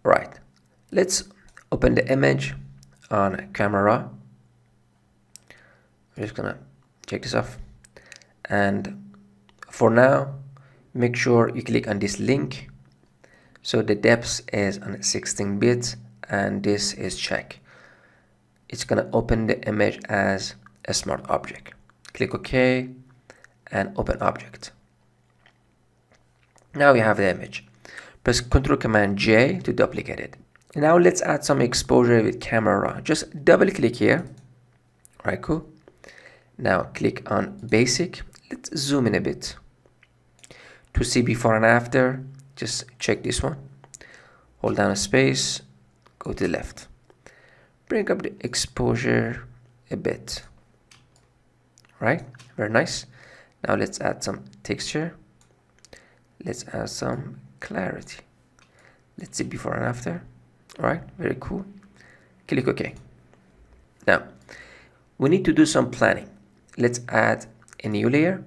Right, let's open the image on camera. I'm just gonna check this off, and for now make sure you click on this link. So the depth is on 16 bits and this is check. It's gonna open the image as a smart object. Click OK and open object. Now we have the image. Press Ctrl Command J to duplicate it. Now let's add some exposure with camera. Just double click here. Alright, cool. Now click on basic. Let's zoom in a bit. To see before and after, just check this one. Hold down a space, go to the left. Bring up the exposure a bit. Right, very nice. Now let's add some texture. Let's add some clarity. Let's see before and after. Alright, very cool. Click OK. Now, we need to do some planning. Let's add a new layer.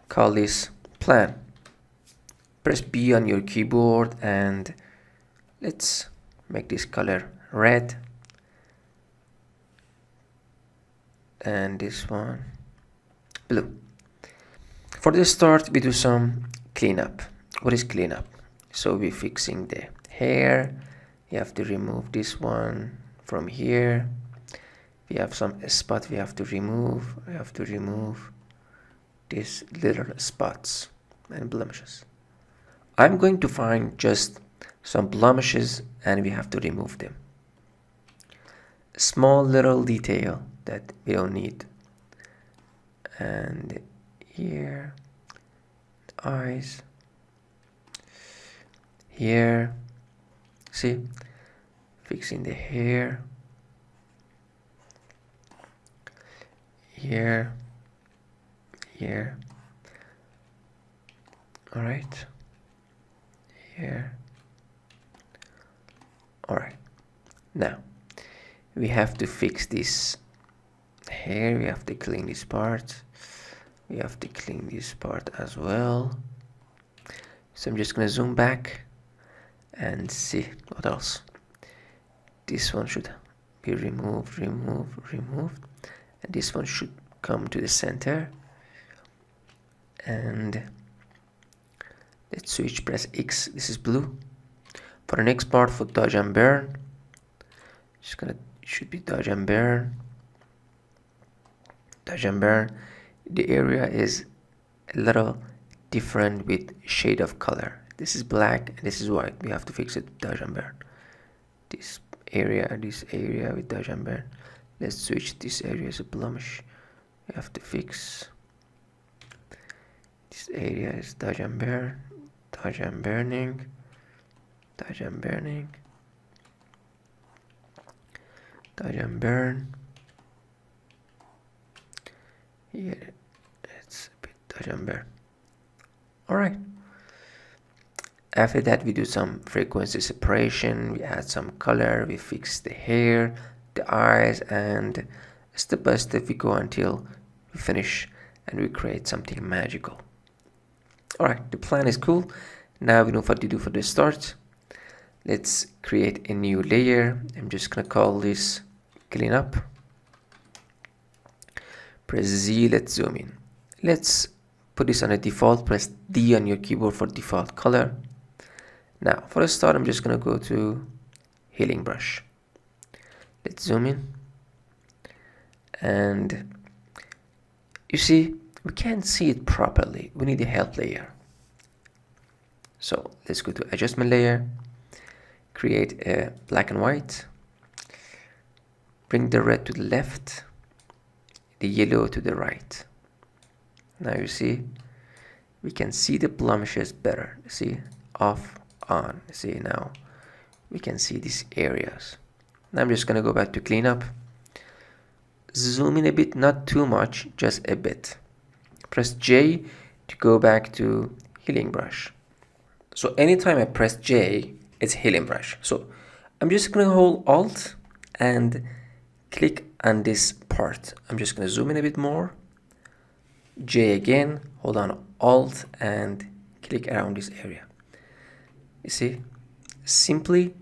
Call this plan. Press B on your keyboard and let's make this color red. And this one blue. For the start, we do some cleanup. What is cleanup? So we're fixing the hair. You have to remove this one from here. We have some spot we have to remove. We have to remove these little spots and blemishes. I'm going to find just some blemishes and we have to remove them. Small little detail that we don't need. And here, eyes, here, see, fixing the hair, here, here, all right, here, all right. Now we have to fix this hair. We have to clean this part. We have to clean this part as well. So I'm just gonna zoom back and see what else. This one should be removed, and this one should come to the center. And let's switch, press X. This is blue. For the next part, for dodge and burn, just gonna, it should be dodge and burn. Dodge and burn. The area is a little different with shade of color. This is black and this is white. We have to fix it, dodge and burn. This area with dodge and burn. Let's switch this area as a blemish. We have to fix this area is dodge and burn, dodge and burning, dodge and burning, dodge and burn. Here it's a bit dodge and burn. Alright. After that we do some frequency separation, we add some color, we fix the hair, the eyes, and step by step we go until we finish and we create something magical. Alright, the plan is cool. Now we know what to do for the start. Let's create a new layer. I'm just gonna call this cleanup. Press Z, let's zoom in. Let's put this on a default, press D on your keyboard for default color. Now for a start, I'm just gonna go to healing brush. Let's zoom in. And you see, we can't see it properly. We need a help layer. So let's go to adjustment layer, create a black and white, bring the red to the left, the yellow to the right. Now you see, we can see the blemishes better. See, off, on. See, now we can see these areas. Now I'm just gonna go back to cleanup, zoom in a bit, not too much, just a bit. Press J to go back to healing brush. So anytime I press J, it's healing brush. So I'm just gonna hold Alt and click on this part. I'm just gonna zoom in a bit more. J again, hold on Alt and click around this area. You see, simply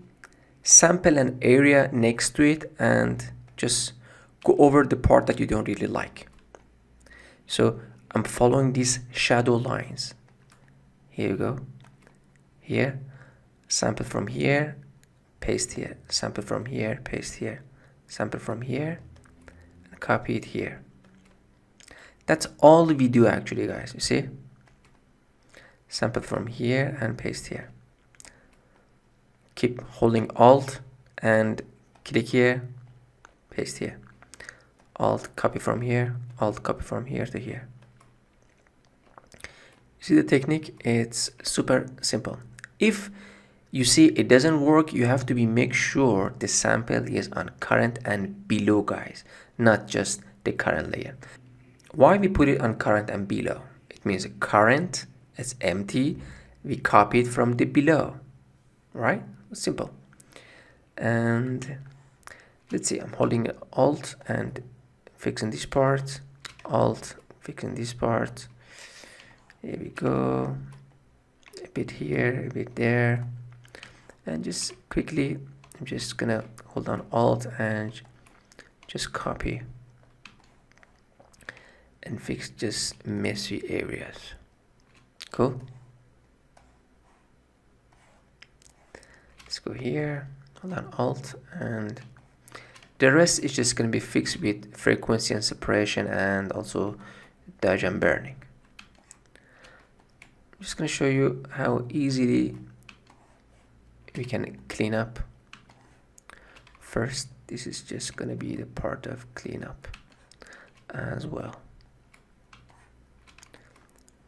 sample an area next to it and just go over the part that you don't really like. So I'm following these shadow lines. Here you go. Here, sample from here, paste here, sample from here, paste here, sample from here, and copy it here. That's all we do actually, guys. You see? Sample from here and paste here. Keep holding Alt and click here, paste here. Alt, copy from here, Alt, copy from here to here. See the technique? It's super simple. If you see it doesn't work, you have to make sure the sample is on current and below, guys, not just the current layer. Why we put it on current and below? It means current is empty, we copy it from the below, right? Simple. And let's see, I'm holding Alt and fixing this part, Alt, fixing this part. Here we go, a bit here, a bit there, and just quickly, I'm just gonna hold on Alt and just copy and fix just messy areas. Cool. Let's go here, hold on Alt, and the rest is just gonna be fixed with frequency and separation and also dodge and burning. I'm just going to show you how easily we can clean up. First, this is just going to be the part of cleanup as well.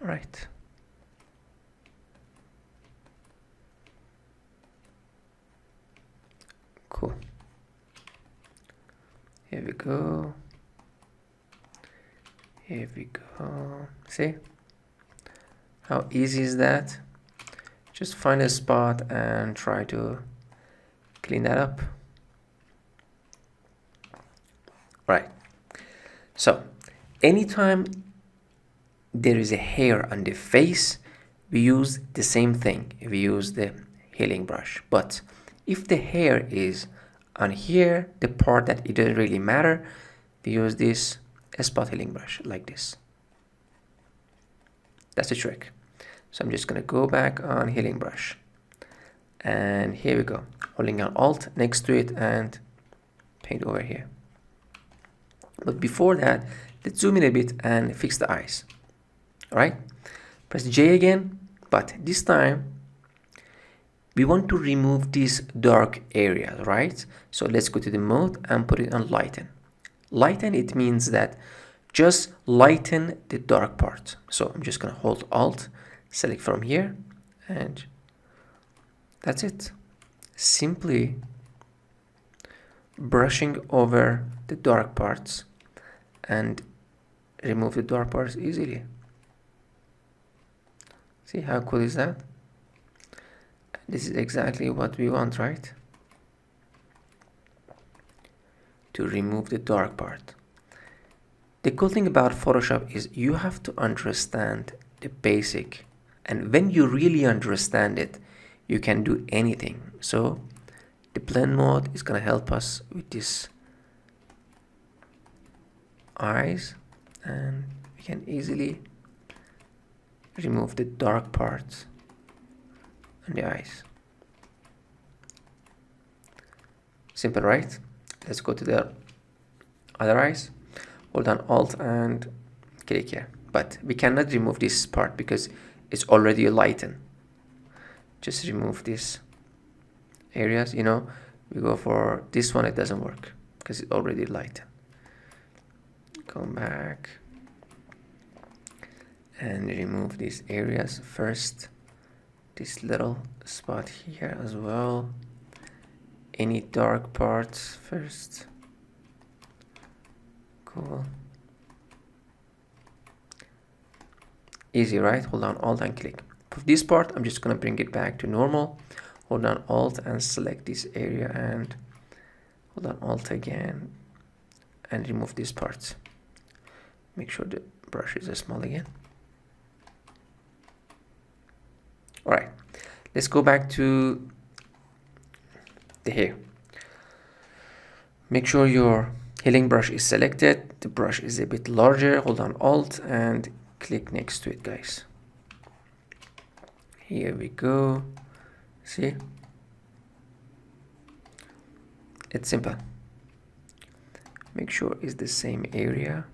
All right. Cool. Here we go. Here we go. See? How easy is that? Just find a spot and try to clean that up. Right. So, anytime there is a hair on the face, we use the same thing. We use the healing brush. But if the hair is on here, the part that it doesn't really matter, we use this spot healing brush like this. That's the trick. So I'm just going to go back on healing brush. And here we go. Holding on Alt next to it and paint over here. But before that, let's zoom in a bit and fix the eyes. Alright? Press J again, but this time we want to remove these dark areas, right? So let's go to the mode and put it on lighten. Lighten, it means that just lighten the dark part. So I'm just going to hold Alt, select from here, and that's it. Simply brushing over the dark parts and remove the dark parts easily. See how cool is that? This is exactly what we want, right? To remove the dark part. The cool thing about Photoshop is you have to understand the basic, and when you really understand it, you can do anything. So the blend mode is going to help us with this eyes, and we can easily remove the dark parts on the eyes. Simple, right? Let's go to the other eyes. Hold on Alt and click here. But we cannot remove this part because it's already lightened. Just remove these areas, you know. We go for this one, it doesn't work because it's already lightened. Come back and remove these areas first. This little spot here as well. Any dark parts first. Cool. Easy, right? Hold on Alt and click. For this part, I'm just gonna bring it back to normal. Hold on Alt and select this area and hold on Alt again and remove these parts. Make sure the brush is small again. All right, let's go back to the hair. Make sure your healing brush is selected. The brush is a bit larger. Hold on Alt and click next to it, guys. Here we go. See? It's simple. Make sure it's the same area,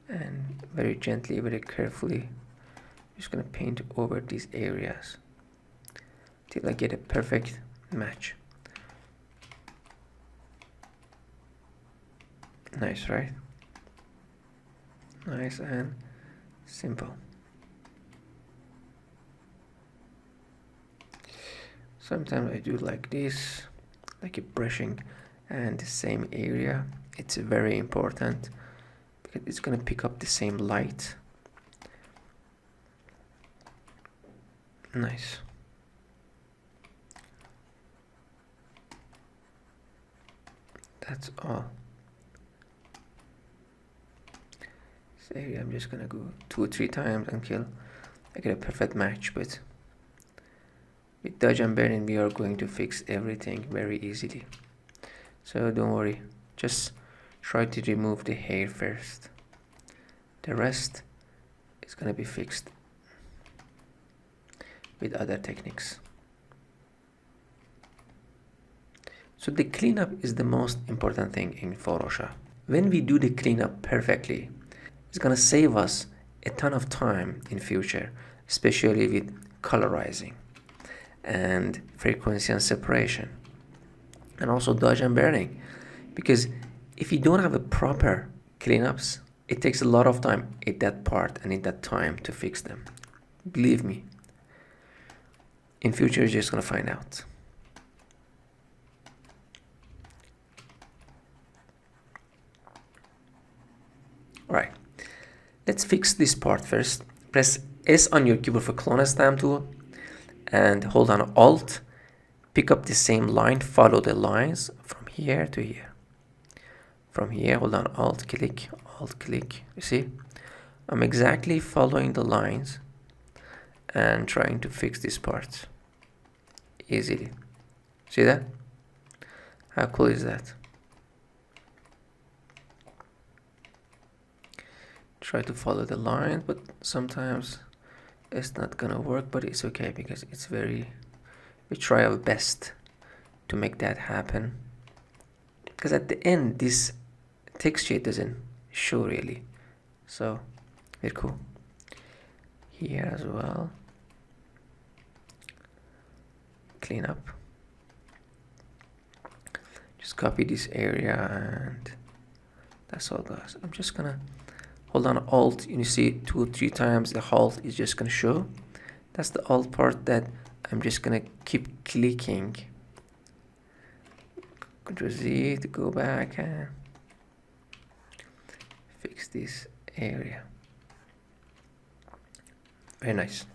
and very gently, very carefully, just gonna paint over these areas till I get a perfect match. Nice, right? Nice and simple. Sometimes I do like this, like a brushing and the same area. It's very important because it's gonna pick up the same light. Nice. That's all. This area I'm just gonna go 2 or 3 times until I get a perfect match, but with dodge and burning we are going to fix everything very easily. So don't worry, just try to remove the hair first. The rest is gonna be fixed with other techniques. So the cleanup is the most important thing in Photoshop. When we do the cleanup perfectly, it's gonna save us a ton of time in future, especially with colorizing and frequency and separation, and also dodge and burning. Because if you don't have a proper cleanups, it takes a lot of time in that part and in that time to fix them. Believe me, in future you're just gonna find out. Alright, let's fix this part first. Press S on your keyboard for clone stamp tool and hold on Alt. Pick up the same line, follow the lines from here to here. From here, hold on Alt click. You see? I'm exactly following the lines and trying to fix this part easily. See that? How cool is that? Try to follow the line, but sometimes it's not gonna work, but it's okay because it's we try our best to make that happen, because at the end this texture doesn't show really. So very cool. Here as well, clean up, just copy this area and that's all, guys. I'm just gonna hold on Alt, you see 2 or 3 times the Alt is just gonna show. That's the Alt part that I'm just gonna keep clicking. Ctrl Z to go back and fix this area. Very nice.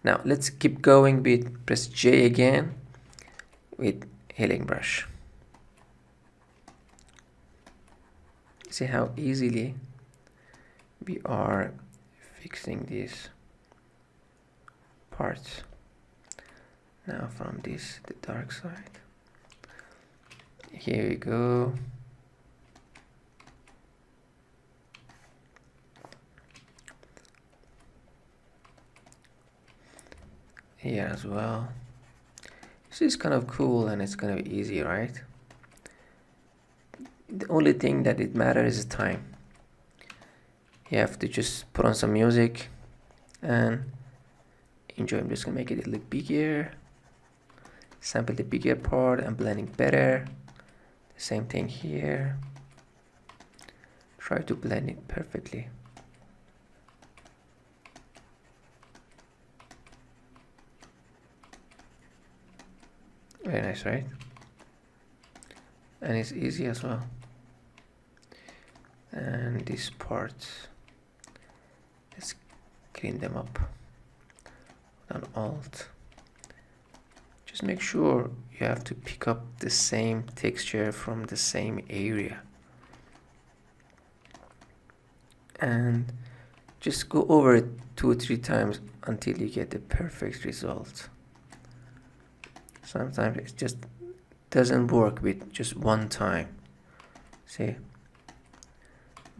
Now let's keep going with, press J again with healing brush. See how easily we are fixing these parts. Now from this, the dark side. Here we go. Here as well. This is kind of cool and it's gonna be easy, right? The only thing that it matters is time. You have to just put on some music and enjoy. I'm just gonna make it a little bigger, sample the bigger part and blending better. The same thing here. Try to blend it perfectly. Very nice, right? And it's easy as well. And these parts, let's clean them up. On Alt, just make sure you have to pick up the same texture from the same area and just go over it 2 or 3 times until you get the perfect result. Sometimes it's just doesn't work with just one time. See,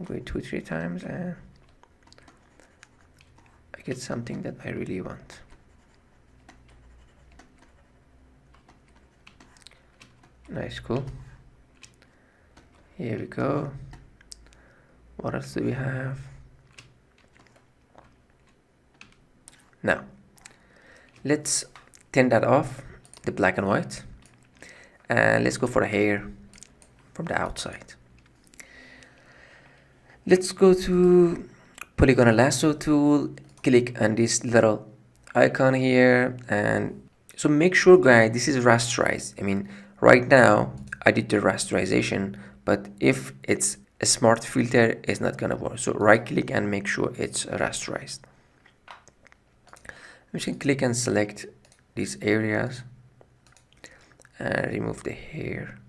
go 2-3 times and I get something that I really want. Nice, cool. Here we go. What else do we have? Now, let's turn that off, the black and white, and let's go for a hair from the outside. Let's go to polygonal lasso tool, click on this little icon here, and so make sure, guys, this is rasterized. I mean, right now I did the rasterization, but if it's a smart filter, it's not gonna work. So right click and make sure it's rasterized. I'm just gonna click and select these areas and remove the hair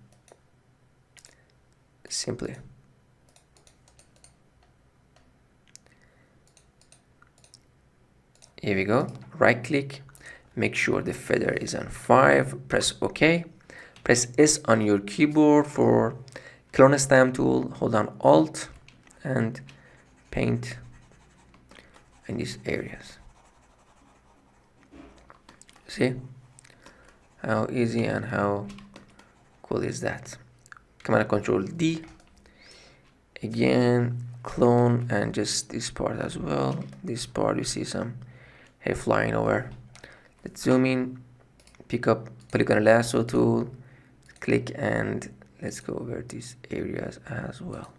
simply. Here we go. Right click, make sure the feather is on 5, press OK. Press S on your keyboard for clone stamp tool, hold down Alt and paint in these areas. See how easy and how cool is that? Command Control D, again clone, and just this part as well. This part you see some hair flying over. Let's zoom in, pick up polygonal lasso tool, click, and let's go over these areas as well.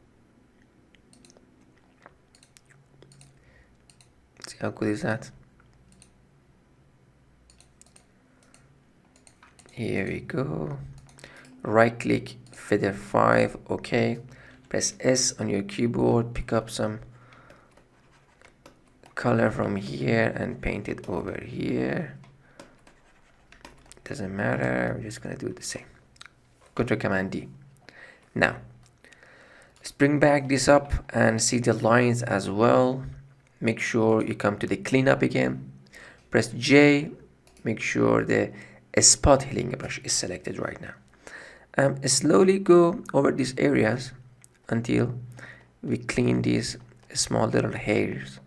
See how good is that? Here we go. Right click, feather 5, OK. Press S on your keyboard, pick up some color from here and paint it over here. Doesn't matter, we're just gonna do the same. Control Command D. Now, let's bring back this up and see the lines as well. Make sure you come to the cleanup again. Press J, make sure the spot healing brush is selected right now. Slowly go over these areas until we clean these small little hairs.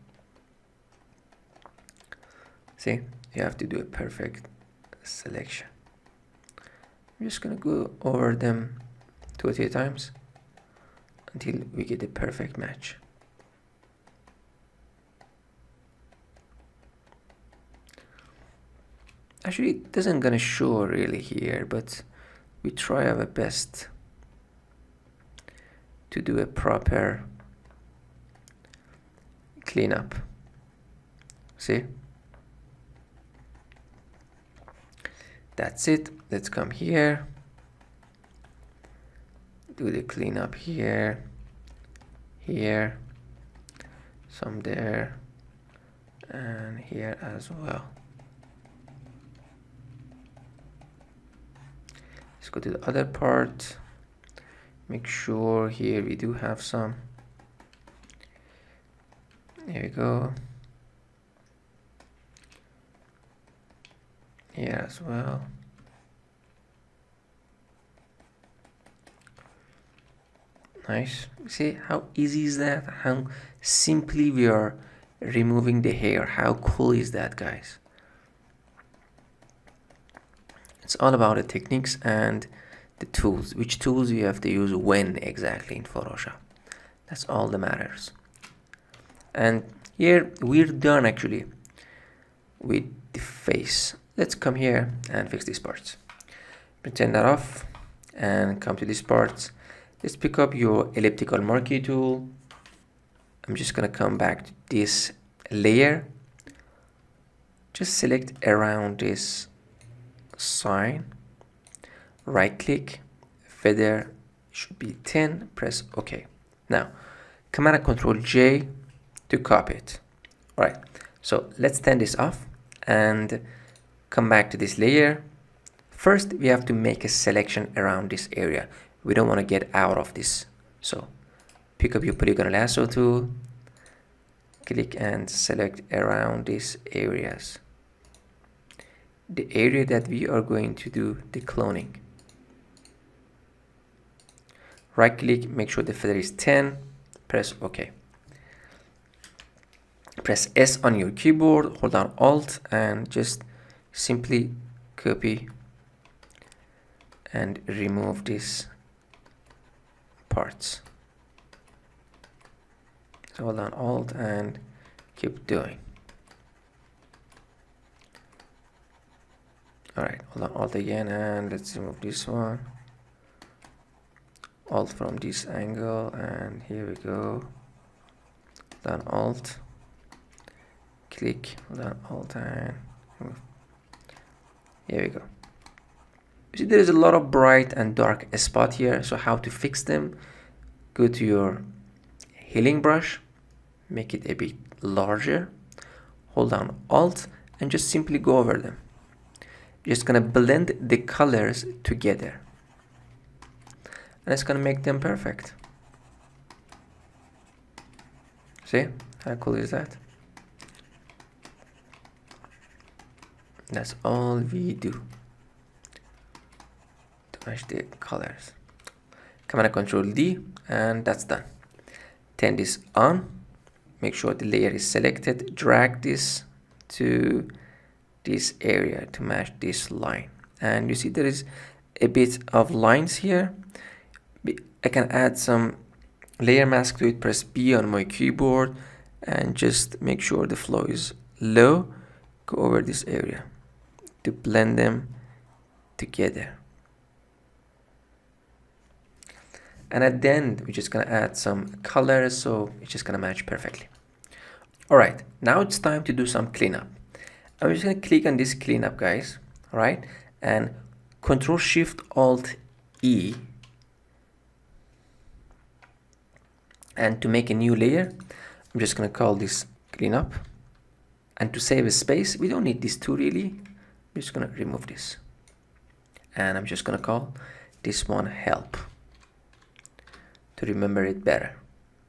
See, you have to do a perfect selection. I'm just gonna go over them 2 or 3 times until we get the perfect match. Actually, it doesn't gonna show really here, but we try our best to do a proper cleanup. See? That's it. Let's come here, do the cleanup here, here, some there, and here as well. Let's go to the other part. Make sure here we do have some. Here we go. Here as well. Nice. See how easy is that? How simply we are removing the hair. How cool is that, guys? It's all about the techniques and the tools. Which tools you have to use when exactly in Photoshop. That's all that matters. And here we're done actually with the face. Let's come here and fix these parts. Turn that off and come to these parts. Let's pick up your elliptical marquee tool. I'm just gonna come back to this layer. Just select around this sign. Right click, feather should be 10, press OK. Now, Command and Control J to copy it. Alright, so let's turn this off and come back to this layer. First, we have to make a selection around this area. We don't want to get out of this. So, pick up your polygonal lasso tool, click and select around these areas. The area that we are going to do the cloning. right click, make sure the feather is 10, press OK. Press S on your keyboard, hold down Alt, and just simply copy and remove these parts. So hold down Alt and keep doing. Alright, hold on Alt again, and let's remove this one. Alt from this angle, and here we go. Hold on Alt, click, hold on Alt, and remove. Here we go. You see there is a lot of bright and dark spot here, so how to fix them? Go to your healing brush, make it a bit larger, hold down Alt, and just simply go over them. You're just gonna blend the colors together, and it's gonna make them perfect. See how cool is that? That's all we do to match the colors. Command and Control D, and that's done. Turn this on, make sure the layer is selected, drag this to this area to match this line, and you see there is a bit of lines here. I can add some layer mask to it. Press B on my keyboard and just make sure the flow is low. Go over this area to blend them together, and at the end we're just gonna add some colors so it's just gonna match perfectly. Alright, now it's time to do some cleanup. I'm just gonna click on this cleanup, guys, alright, and Control Shift Alt E, and to make a new layer I'm just gonna call this cleanup, and to save a space we don't need these two really. I'm just gonna remove this, and I'm just gonna call this one help to remember it better.